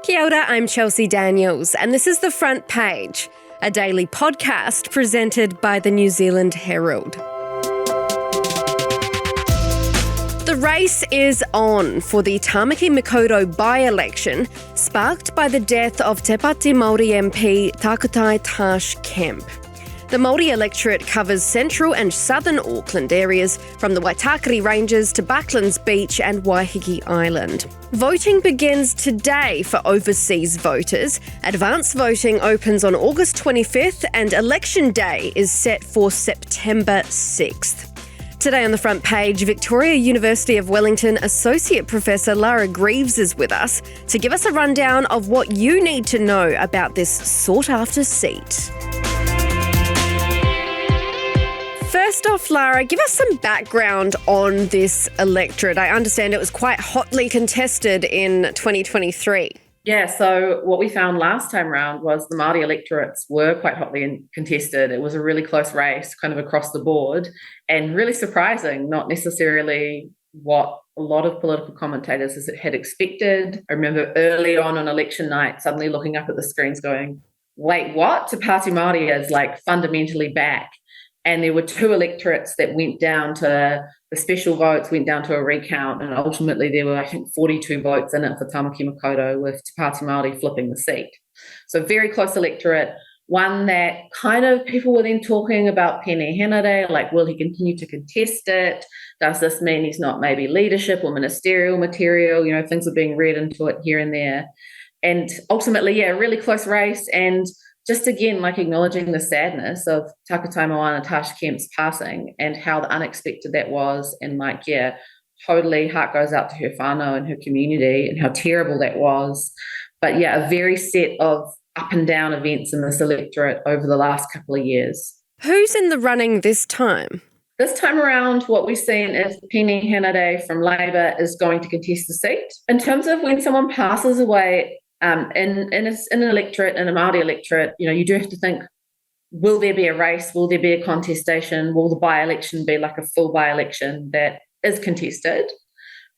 Kia ora, I'm Chelsea Daniels, and this is The Front Page, a daily podcast presented by the New Zealand Herald. The race is on for the Tāmaki Makaurau by-election, sparked by the death of Te Pāti Māori MP Tākutai Tash Kemp. The Māori electorate covers central and southern Auckland areas, from the Waitakere Ranges to Bucklands Beach and Waiheke Island. Voting begins today for overseas voters. Advance voting opens on August 25th and election day is set for September 6th. Today on the front page, Victoria University of Wellington Associate Professor Lara Greaves is with us to give us a rundown of what you need to know about this sought-after seat. First off, Lara, give us some background on this electorate. I understand it was quite hotly contested in 2023. Yeah, so what we found last time around was the Māori electorates were quite hotly contested. It was a really close race kind of across the board and really surprising, not necessarily what a lot of political commentators had expected. I remember early on election night suddenly looking up at the screens going, wait, what? Te Pāti Māori is like fundamentally back. And there were two electorates that went down to the special votes, went down to a recount, and ultimately there were, I think, 42 votes in it for Tāmaki Makaurau, with Te Pāti Māori flipping the seat. So very close electorate, one that kind of people were then talking about Pene Henare, like, will he continue to contest it? Does this mean he's not maybe leadership or ministerial material? You know, things are being read into it here and there. And ultimately, yeah, really close race, and just again, like acknowledging the sadness of Tākutai Moana Tash Kemp's passing and how unexpected that was. And like, yeah, totally heart goes out to her whānau and her community and how terrible that was. But yeah, a very set of up and down events in this electorate over the last couple of years. Who's in the running this time? This time around, what we've seen is Pene Henare from Labour is going to contest the seat. In terms of when someone passes away, in an electorate, in a Māori electorate, you know, you do have to think, will there be a race? Will there be a contestation? Will the by-election be like a full by-election that is contested?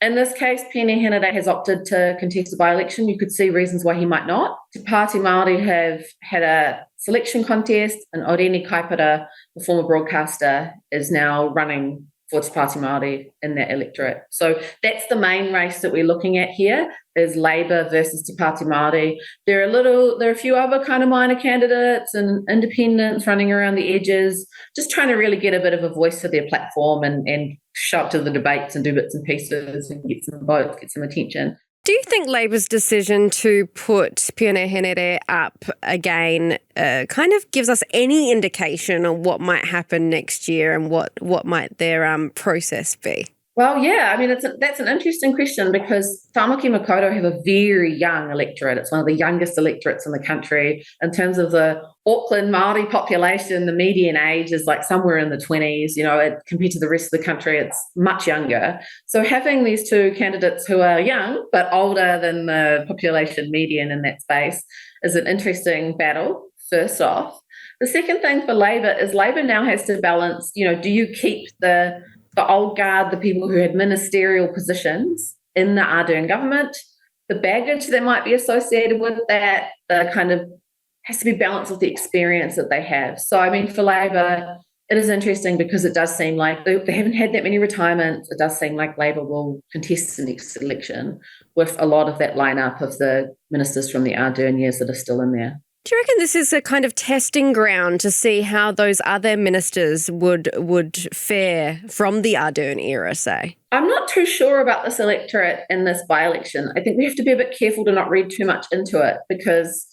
In this case, Pene Henare has opted to contest the by-election. You could see reasons why he might not. Te Pāti Māori have had a selection contest, and Oreni Kaipara, the former broadcaster, is now running for Te Pāti Māori in that electorate. So that's the main race that we're looking at here, is Labour versus Te Pāti Māori. There are a few other kind of minor candidates and independents running around the edges, just trying to really get a bit of a voice for their platform and show up to the debates and do bits and pieces and get some votes, get some attention. Do you think Labour's decision to put Pene Henare up again kind of gives us any indication on what might happen next year and what might their process be? Well, yeah, I mean, that's an interesting question, because Tāmaki Makaurau have a very young electorate. It's one of the youngest electorates in the country. In terms of the Auckland Māori population, the median age is like somewhere in the 20s, you know, compared to the rest of the country, it's much younger. So having these two candidates who are young but older than the population median in that space is an interesting battle, first off. The second thing for Labour is Labour now has to balance, you know, do you keep the old guard, the people who had ministerial positions in the Ardern government, the baggage that might be associated with that, the kind of has to be balanced with the experience that they have. So, I mean, for Labour, it is interesting because it does seem like they haven't had that many retirements. It does seem like Labour will contest the next election with a lot of that lineup of the ministers from the Ardern years that are still in there. Do you reckon this is a kind of testing ground to see how those other ministers would fare from the Ardern era, say? I'm not too sure about this electorate in this by-election. I think we have to be a bit careful to not read too much into it, because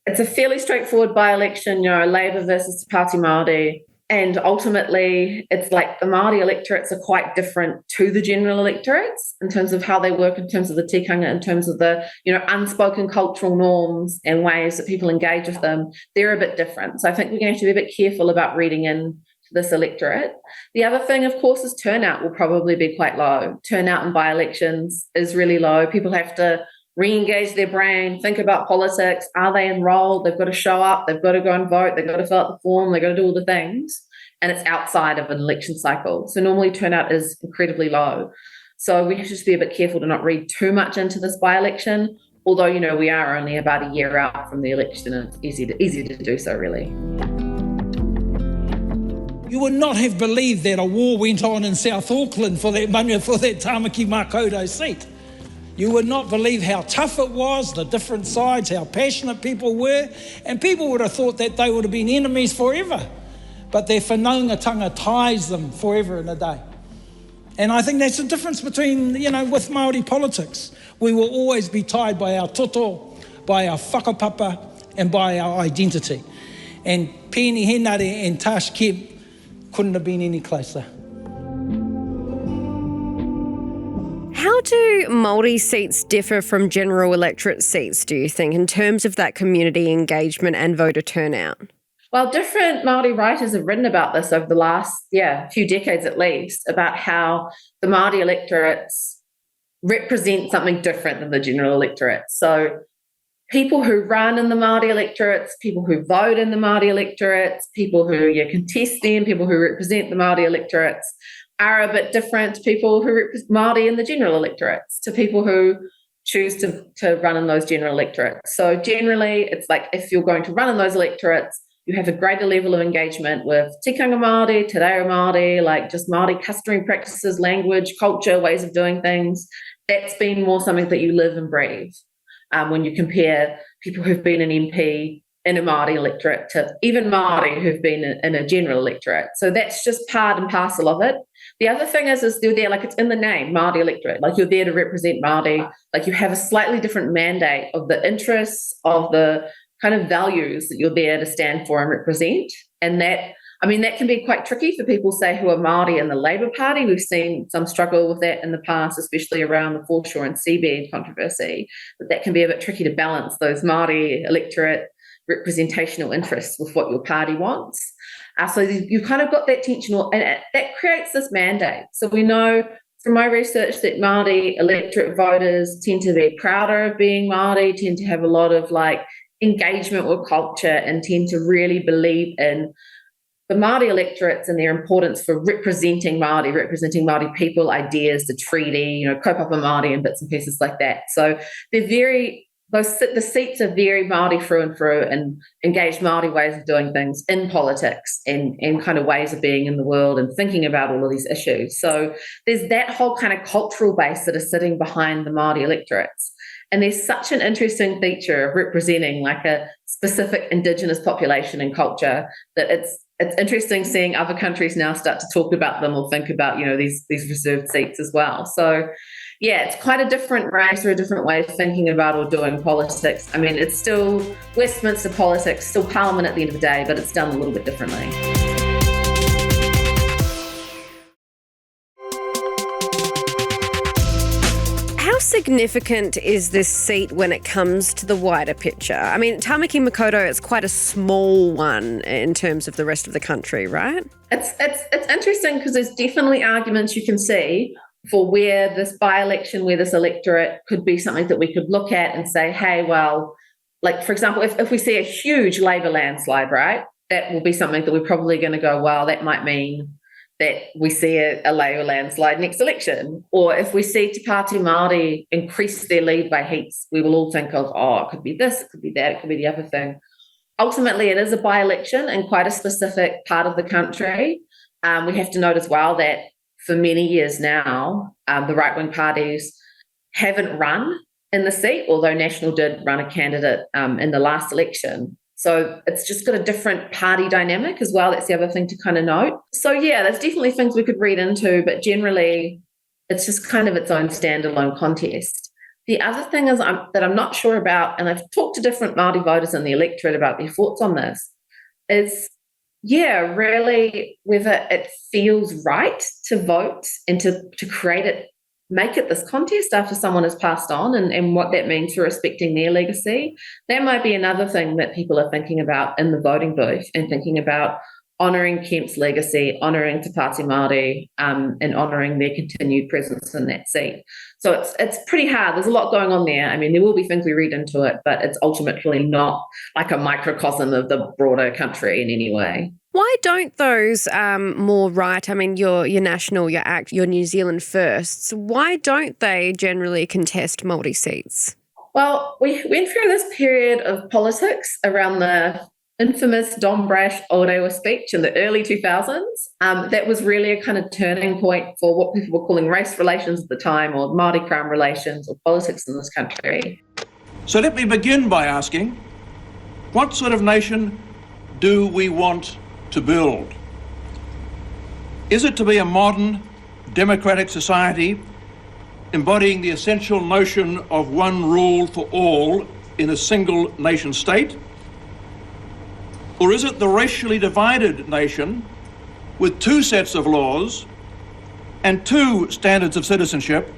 it's a fairly straightforward by-election, you know, Labour versus Te Pāti Māori. And ultimately, it's like the Māori electorates are quite different to the general electorates in terms of how they work, in terms of the tikanga, in terms of the, you know, unspoken cultural norms and ways that people engage with them. They're a bit different. So I think we're going to have to be a bit careful about reading in this electorate. The other thing, of course, is turnout will probably be quite low. Turnout in by-elections is really low. People have to re-engage their brain, think about politics. Are they enrolled? They've got to show up. They've got to go and vote. They've got to fill out the form. They've got to do all the things. And it's outside of an election cycle. So normally turnout is incredibly low. So we have to just be a bit careful to not read too much into this by-election. although, we are only about a year out from the election, and it's easy to do so, really. You would not have believed that a war went on in South Auckland for that Tāmaki Makaurau seat. You would not believe how tough it was, the different sides, how passionate people were, and people would have thought that they would have been enemies forever. But their whanaungatanga ties them forever and a day. And I think that's the difference between, with Māori politics. We will always be tied by our toto, by our whakapapa, and by our identity. And Pēni Henare and Tash Kemp couldn't have been any closer. How do Māori seats differ from general electorate seats, do you think, in terms of that community engagement and voter turnout? Well, different Māori writers have written about this over the last, few decades at least, about how the Māori electorates represent something different than the general electorate. So people who run in the Māori electorates, people who vote in the Māori electorates, people who contest them, people who represent the Māori electorates are a bit different to people who represent Māori in the general electorates, to people who choose to run in those general electorates. So generally, it's like if you're going to run in those electorates, you have a greater level of engagement with tikanga Māori, te reo Māori, like just Māori customary practices, language, culture, ways of doing things. That's been more something that you live and breathe when you compare people who've been an MP in a Māori electorate to even Māori who've been in a general electorate. So that's just part and parcel of it. The other thing is you're there, like it's in the name, Māori electorate, like you're there to represent Māori, like you have a slightly different mandate of the interests, of the kind of values that you're there to stand for and represent. And that can be quite tricky for people, say, who are Māori in the Labour Party. We've seen some struggle with that in the past, especially around the foreshore and seabed controversy. But that can be a bit tricky to balance those Māori electorate representational interests with what your party wants. So you've kind of got that tension, and that creates this mandate. So we know from my research that Māori electorate voters tend to be prouder of being Māori, tend to have a lot of engagement with culture, and tend to really believe in the Māori electorates and their importance for representing Māori people, ideas, the treaty, kaupapa Māori and bits and pieces like that. So the seats are very Māori through and through, and engaged Māori ways of doing things in politics and kind of ways of being in the world and thinking about all of these issues. So there's that whole kind of cultural base that is sitting behind the Māori electorates. And there's such an interesting feature of representing like a specific Indigenous population and culture that it's interesting seeing other countries now start to talk about them or think about, these reserved seats as well. So it's quite a different race or a different way of thinking about or doing politics. I mean, it's still Westminster politics, still Parliament at the end of the day, but it's done a little bit differently. How significant is this seat when it comes to the wider picture? I mean, Tāmaki Makaurau is quite a small one in terms of the rest of the country, right? It's interesting because there's definitely arguments you can see for where this by-election, where this electorate could be something that we could look at and say, hey, well, like, for example, if we see a huge Labour landslide, right, that will be something that we're probably going to go, well, that might mean that we see a Labour landslide next election. Or if we see Te Pāti Māori increase their lead by heaps, we will all think of, it could be this, it could be that, it could be the other thing. Ultimately, it is a by-election in quite a specific part of the country. We have to note as well that for many years now, the right-wing parties haven't run in the seat, although National did run a candidate in the last election. So it's just got a different party dynamic as well. That's the other thing to kind of note. So there's definitely things we could read into, but generally it's just kind of its own standalone contest. The other thing is that I'm not sure about, and I've talked to different Māori voters in the electorate about their thoughts on this, is really whether it feels right to vote and to create it, make it this contest after someone has passed on, and what that means for respecting their legacy. That might be another thing that people are thinking about in the voting booth, and thinking about honouring Kemp's legacy, honouring Te Pāti Māori, and honouring their continued presence in that seat. So it's pretty hard. There's a lot going on there. I mean, there will be things we read into it, but it's ultimately not like a microcosm of the broader country in any way. Why don't those more right, I mean, your National, your ACT, your New Zealand Firsts, why don't they generally contest Māori seats? Well, we went through this period of politics around the infamous Dom Brash Orewa speech in the early 2000s. That was really a kind of turning point for what people were calling race relations at the time, or Māori Crown relations, or politics in this country. So let me begin by asking, what sort of nation do we want to build? Is it to be a modern, democratic society embodying the essential notion of one rule for all in a single nation state? Or is it the racially divided nation with two sets of laws and two standards of citizenship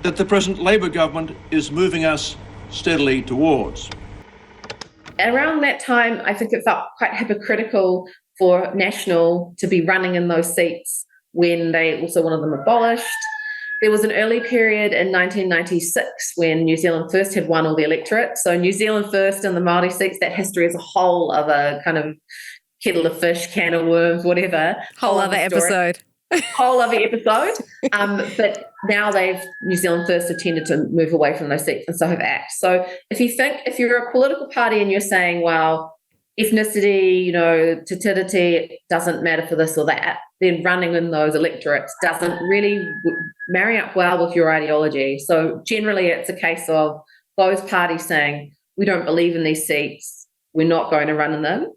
that the present Labour government is moving us steadily towards? Around that time, I think it felt quite hypocritical for National to be running in those seats when they also wanted them abolished. There was an early period in 1996 when New Zealand First had won all the electorate. So New Zealand First and the Māori seats, that history is a whole other kind of kettle of fish, can of worms, whatever. Whole other episode. Whole other episode. But now New Zealand First have tended to move away from those seats, and so have ACT. So if you're a political party and you're saying, well, ethnicity, tatiriti doesn't matter for this or that, then running in those electorates doesn't really marry up well with your ideology. So generally it's a case of those parties saying, we don't believe in these seats, we're not going to run in them.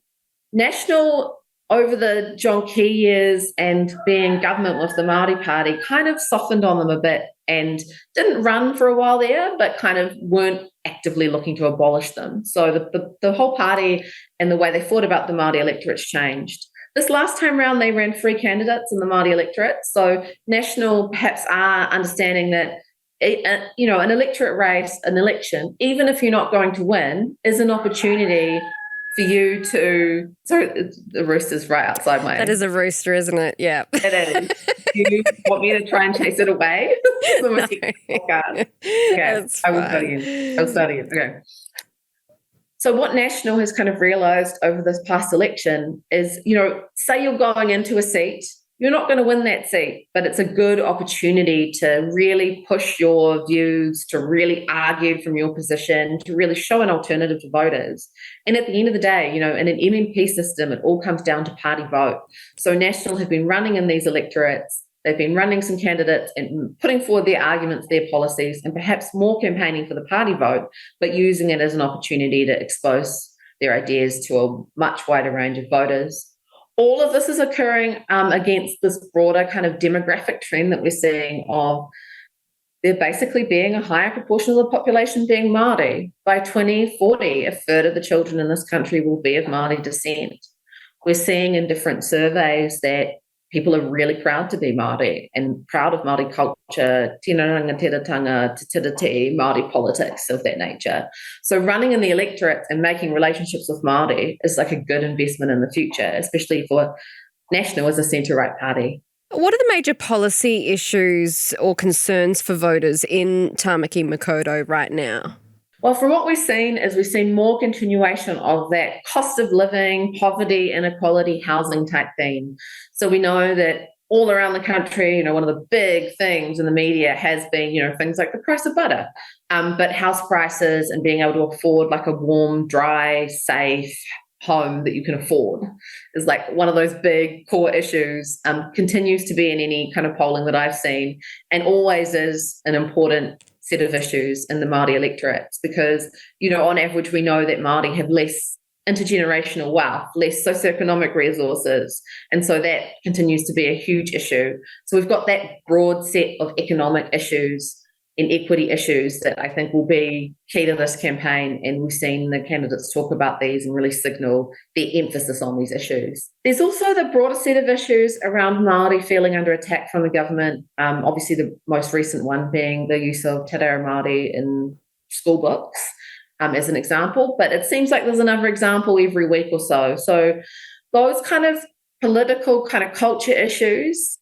National, over the John Key years and being government with the Māori Party, kind of softened on them a bit and didn't run for a while there, but kind of weren't actively looking to abolish them. So the whole party and the way they thought about the Māori electorates changed. This last time round, they ran 3 candidates in the Māori electorate. So National perhaps are understanding that, an electorate race, an election, even if you're not going to win, is an opportunity for you to... Sorry, the rooster's right outside my... That is a rooster, isn't it? Yeah. It is. You want me to try and chase it away? No. Okay, I will study it. Okay. So what National has kind of realised over this past election is, say you're going into a seat, you're not going to win that seat, but it's a good opportunity to really push your views, to really argue from your position, to really show an alternative to voters. And at the end of the day, in an MMP system, it all comes down to party vote. So National have been running in these electorates. They've been running some candidates and putting forward their arguments, their policies, and perhaps more campaigning for the party vote, but using it as an opportunity to expose their ideas to a much wider range of voters. All of this is occurring against this broader kind of demographic trend that we're seeing of there basically being a higher proportion of the population being Māori. By 2040, a third of the children in this country will be of Māori descent. We're seeing in different surveys that people are really proud to be Māori and proud of Māori culture, tinaranga, teratanga, te tiriti, Māori politics of that nature. So running in the electorate and making relationships with Māori is like a good investment in the future, especially for National as a centre-right party. What are the major policy issues or concerns for voters in Tāmaki Makaurau right now? Well, from what we've seen more continuation of that cost of living, poverty, inequality, housing type theme. So we know that all around the country, one of the big things in the media has been, things like the price of butter, but house prices and being able to afford like a warm, dry, safe home that you can afford is like one of those big core issues, continues to be in any kind of polling that I've seen, and always is an important set of issues in the Māori electorates because, on average, we know that Māori have less intergenerational wealth, less socioeconomic resources. And so that continues to be a huge issue. So we've got that broad set of economic issues and equity issues that I think will be key to this campaign. And we've seen the candidates talk about these and really signal their emphasis on these issues. There's also the broader set of issues around Māori feeling under attack from the government. Obviously, the most recent one being the use of Te Reo Māori in school books as an example. But it seems like there's another example every week or so. So those kind of political kind of culture issues,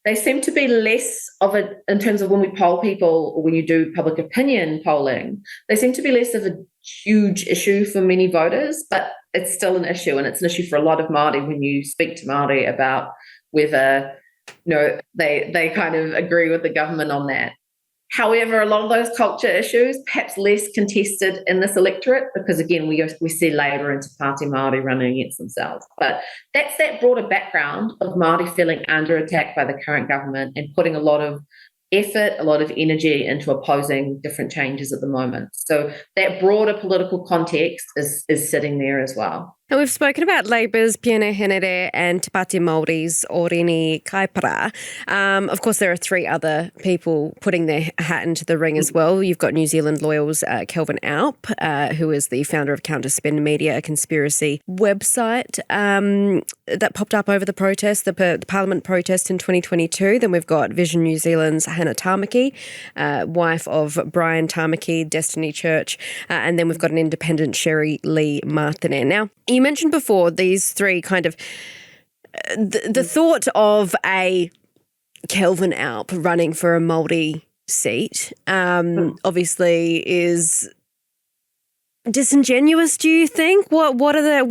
they seem to be less of a, in terms of when we poll people or when you do public opinion polling, they seem to be less of a huge issue for many voters, but it's still an issue. And it's an issue for a lot of Māori when you speak to Māori about whether, they kind of agree with the government on that. However, a lot of those culture issues, perhaps less contested in this electorate, because again, we see Labour and Te Pāti Māori running against themselves. But that's that broader background of Māori feeling under attack by the current government and putting a lot of effort, a lot of energy into opposing different changes at the moment. So that broader political context is sitting there as well. And we've spoken about Labour's Piene Henere and Te Pāti Māori's Orini Kaipara. Of course, there are three other people putting their hat into the ring as well. You've got New Zealand Loyal's Kelvin Alp, who is the founder of Counterspin Media, a conspiracy website that popped up over the protest, the Parliament protest in 2022. Then we've got Vision New Zealand's Hannah Tāmaki, wife of Brian Tāmaki, Destiny Church. And then we've got an independent Sherry Lee Martinen. Now, you mentioned before these three kind of the thought of a Kelvin Alp running for a Māori seat obviously is disingenuous. Do you think? What are their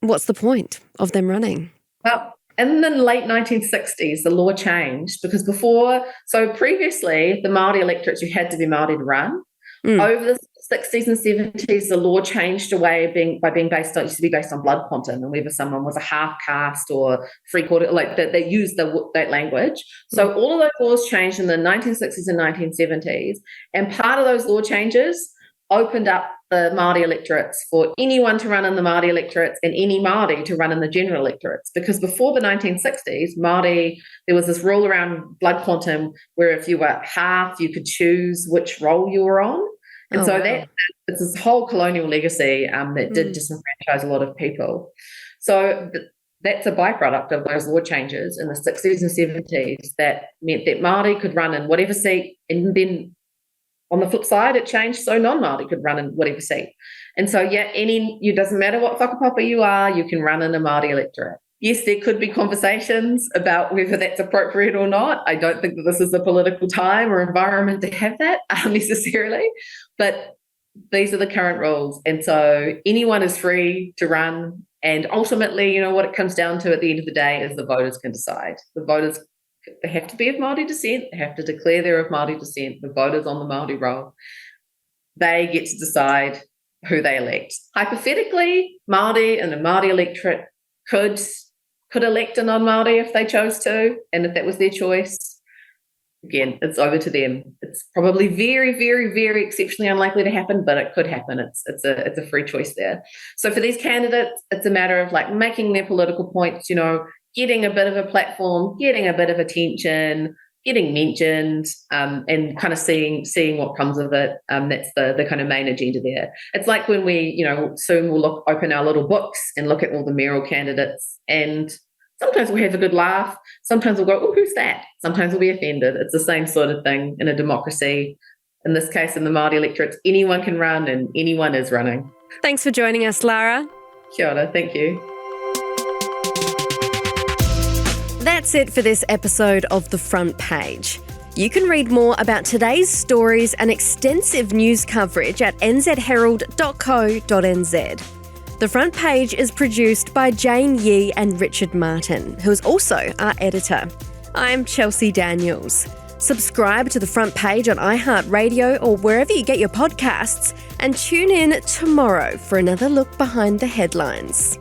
what's the point of them running? Well, in the late 1960s, the law changed because previously the Māori electorates, you had to be Māori to run. Over the 60s and 70s, the law changed away by being based on, it used to be based on blood quantum, and whether someone was a half caste or three-quarter, like they used that language. So all of those laws changed in the 1960s and 1970s, and part of those law changes opened up the Māori electorates for anyone to run in the Māori electorates and any Māori to run in the general electorates. Because before the 1960s, Māori, there was this rule around blood quantum where if you were half, you could choose which role you were on. And it's this whole colonial legacy that did disenfranchise a lot of people. So that's a byproduct of those law changes in the 60s and 70s that meant that Māori could run in whatever seat, and then on the flip side, it changed so non-Māori could run in whatever seat. And so, it doesn't matter what whakapapa you are, you can run in a Māori electorate. Yes, there could be conversations about whether that's appropriate or not. I don't think that this is the political time or environment to have that necessarily, but these are the current rules. And so anyone is free to run. And ultimately, what it comes down to at the end of the day is the voters can decide. The voters, they have to be of Māori descent. They have to declare they're of Māori descent. The voters on the Māori roll, they get to decide who they elect. Hypothetically, Māori and the Māori electorate could elect a non-Māori if they chose to, and if that was their choice. Again, it's over to them. It's probably very, very, very exceptionally unlikely to happen, but it could happen. It's a free choice there. So for these candidates, it's a matter of like making their political points, getting a bit of a platform, getting a bit of attention, getting mentioned, and kind of seeing what comes of it. That's the kind of main agenda there. It's like when we, soon we'll open our little books and look at all the mayoral candidates, and sometimes we'll have a good laugh. Sometimes we'll go, oh, who's that? Sometimes we'll be offended. It's the same sort of thing in a democracy. In this case, in the Māori electorates, anyone can run and anyone is running. Thanks for joining us, Lara. Kia ora, thank you. That's it for this episode of The Front Page. You can read more about today's stories and extensive news coverage at nzherald.co.nz. The Front Page is produced by Jane Yee and Richard Martin, who is also our editor. I'm Chelsea Daniels. Subscribe to The Front Page on iHeartRadio or wherever you get your podcasts, and tune in tomorrow for another look behind the headlines.